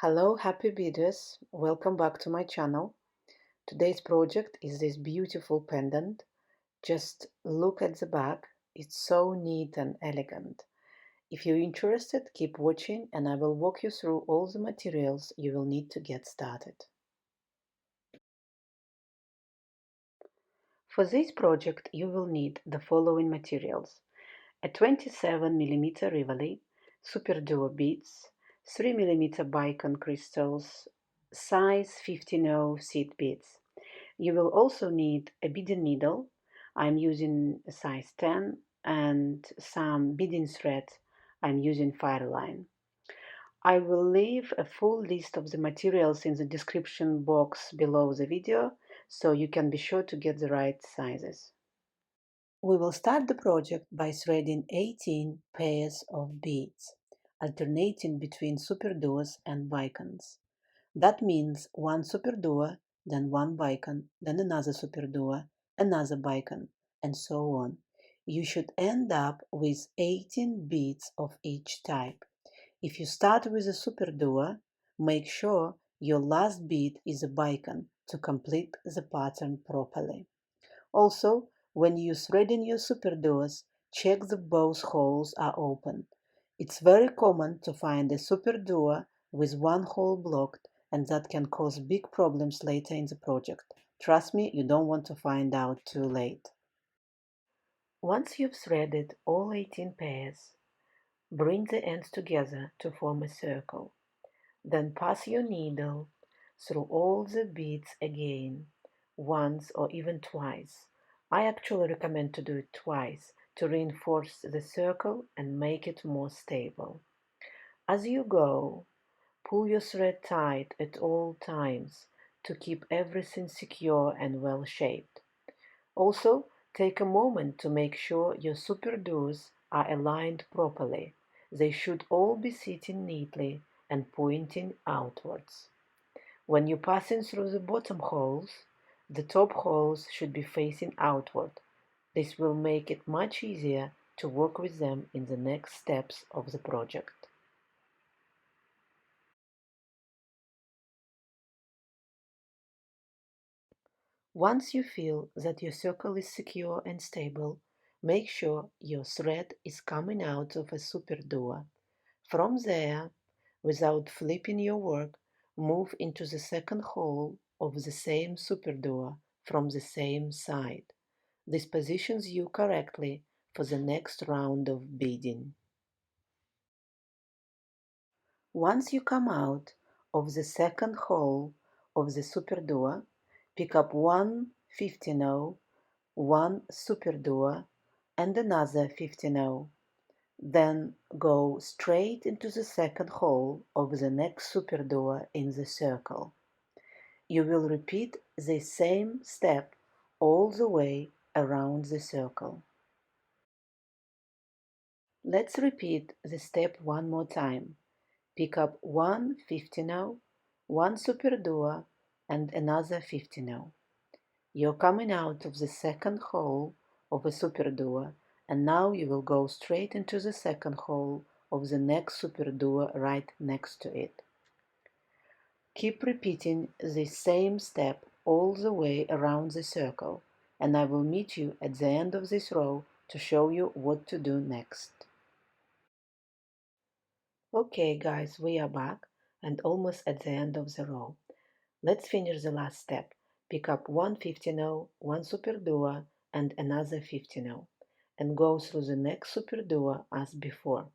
Hello, happy beaders! Welcome back to my channel. Today's project is this beautiful pendant. Just look at the back, it's so neat and elegant. If you're interested, keep watching and I will walk you through all the materials you will need to get started. For this project, you will need the following materials: a 27mm Rivoli, Superduo beads, 3mm bicone crystals, size 15-0 seed beads. You will also need a beading needle. I'm using a size 10 and some beading thread. I'm using Fireline. I will leave a full list of the materials in the description box below the video, so you can be sure to get the right sizes. We will start the project by threading 18 pairs of beads, alternating between Superduos and bicones. That means one Superduo, then one bicone, then another Superduo, another bicone, and so on. You should end up with 18 beads of each type. If you start with a Superduo, make sure your last bead is a bicone to complete the pattern properly. Also, when you threading your Superduos, check that both holes are open. It's very common to find a Superduo with one hole blocked, and that can cause big problems later in the project. Trust me, you don't want to find out too late. Once you've threaded all 18 pairs, bring the ends together to form a circle. Then pass your needle through all the beads again, once or even twice. I actually recommend to do it twice to reinforce the circle and make it more stable. As you go, pull your thread tight at all times to keep everything secure and well shaped. Also, take a moment to make sure your Superduos are aligned properly. They should all be sitting neatly and pointing outwards. When you're passing through the bottom holes, the top holes should be facing outward. This will make it much easier to work with them in the next steps of the project. Once you feel that your circle is secure and stable, make sure your thread is coming out of a Superduo. From there, without flipping your work, move into the second hole of the same Superduo from the same side. This positions you correctly for the next round of beading. Once you come out of the second hole of the Superduo, pick up one 15-0, one Superduo, and another 15-0. Then go straight into the second hole of the next Superduo in the circle. You will repeat the same step all the way around the circle. Let's repeat the step one more time. Pick up one 15-0, one Superduo, and another 15-0. You're coming out of the second hole of a Superduo, and now you will go straight into the second hole of the next Superduo right next to it. Keep repeating the same step all the way around the circle, and I will meet you at the end of this row to show you what to do next. Okay guys, we are back and almost at the end of the row. Let's finish the last step. Pick up one 15-0, one Superduo, and another 15-0, and go through the next Superduo as before.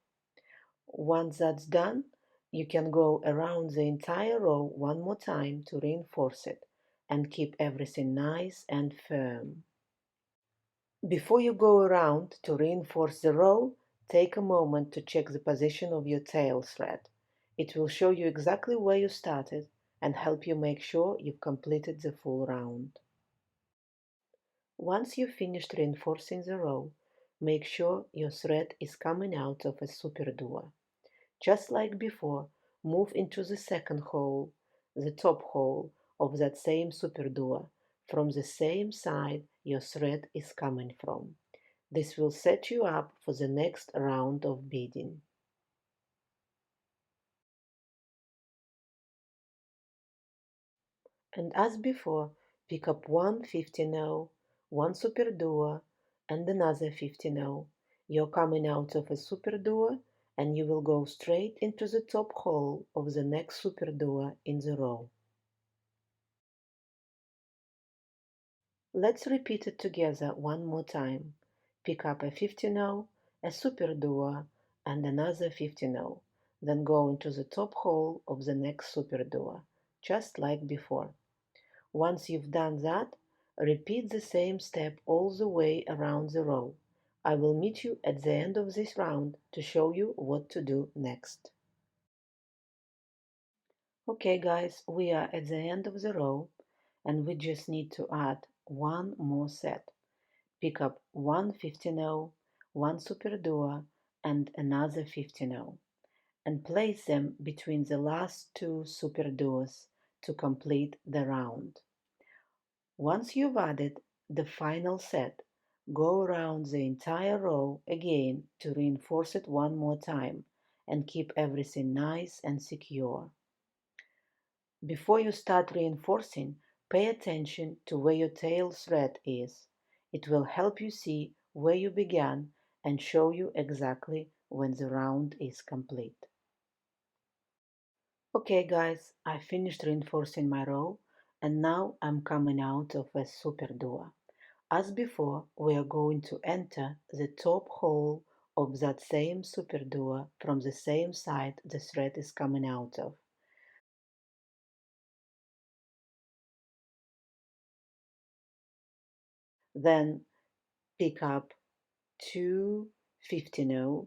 Once that's done, you can go around the entire row one more time to reinforce it and keep everything nice and firm. Before you go around to reinforce the row, take a moment to check the position of your tail thread. It will show you exactly where you started and help you make sure you've completed the full round. Once you've finished reinforcing the row, make sure your thread is coming out of a Superduo. Just like before, move into the second hole, the top hole of that same Superduo, from the same side your thread is coming from. This will set you up for the next round of beading. And as before, pick up one 15-0, one Superduo, and another 15-0. You're coming out of a Superduo, and you will go straight into the top hole of the next Superduo in the row. Let's repeat it together one more time. Pick up a 15-0, a Superduo, and another 15-0. Then go into the top hole of the next Superduo, just like before. Once you've done that, repeat the same step all the way around the row. I will meet you at the end of this round to show you what to do next. Okay guys, we are at the end of the row and we just need to add one more set. Pick up one 15-0, one Superduo, and another 15-0, and place them between the last two Superduos to complete the round. Once you've added the final set, go around the entire row again to reinforce it one more time and keep everything nice and secure. Before you start reinforcing, pay attention to where your tail thread is. It will help you see where you began and show you exactly when the round is complete. Okay guys, I finished reinforcing my row and now I'm coming out of a Superduo. As before, we are going to enter the top hole of that same Superduo from the same side the thread is coming out of. Then pick up two 15-0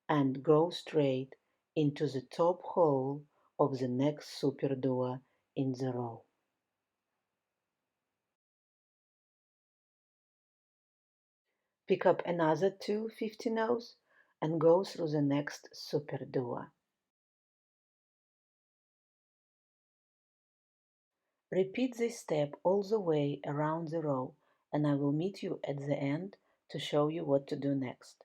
and go straight into the top hole of the next Superduo in the row. Pick up another two 15-0s and go through the next Superduo. Repeat this step all the way around the row and I will meet you at the end to show you what to do next.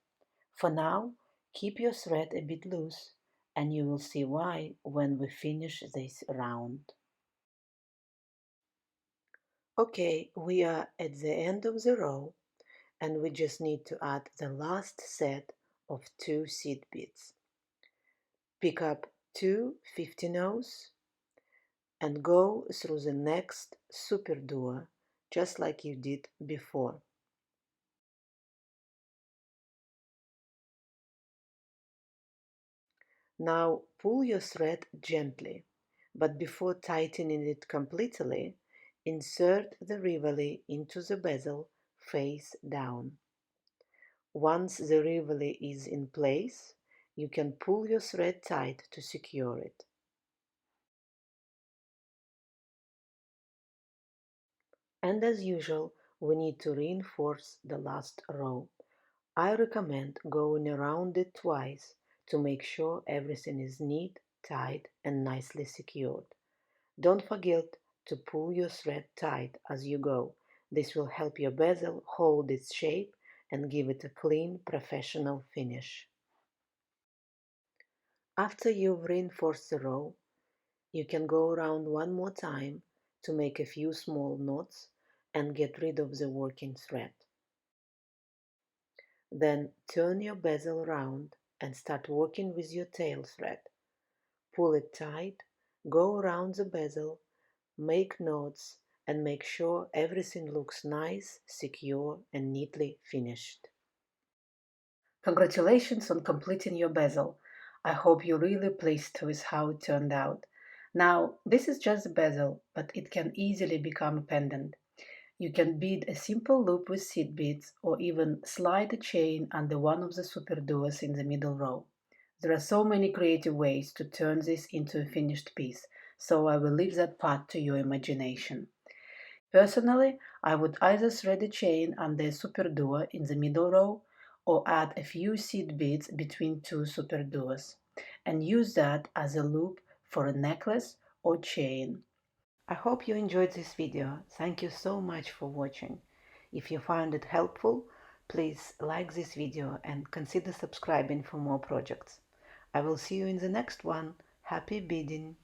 For now, keep your thread a bit loose and you will see why when we finish this round. Okay, we are at the end of the row and we just need to add the last set of two seed beads. Pick up two 15-0s and go through the next Superduo just like you did before. Now pull your thread gently, but before tightening it completely, insert the Rivoli into the bezel face down. Once the Rivoli is in place, you can pull your thread tight to secure it. And as usual, we need to reinforce the last row. I recommend going around it twice to make sure everything is neat, tight, and nicely secured. Don't forget to pull your thread tight as you go. This will help your bezel hold its shape and give it a clean, professional finish. After you've reinforced the row, you can go around one more time to make a few small knots and get rid of the working thread. Then turn your bezel around and start working with your tail thread. Pull it tight, go around the bezel, make knots, and make sure everything looks nice, secure, and neatly finished. Congratulations on completing your bezel. I hope you're really pleased with how it turned out. Now, this is just a bezel, but it can easily become a pendant. You can bead a simple loop with seed beads or even slide a chain under one of the Superduos in the middle row. There are so many creative ways to turn this into a finished piece, so I will leave that part to your imagination. Personally, I would either thread a chain under a Superduo in the middle row or add a few seed beads between two Superduos and use that as a loop for a necklace or chain. I hope you enjoyed this video. Thank you so much for watching. If you found it helpful, please like this video and consider subscribing for more projects. I will see you in the next one. Happy beading!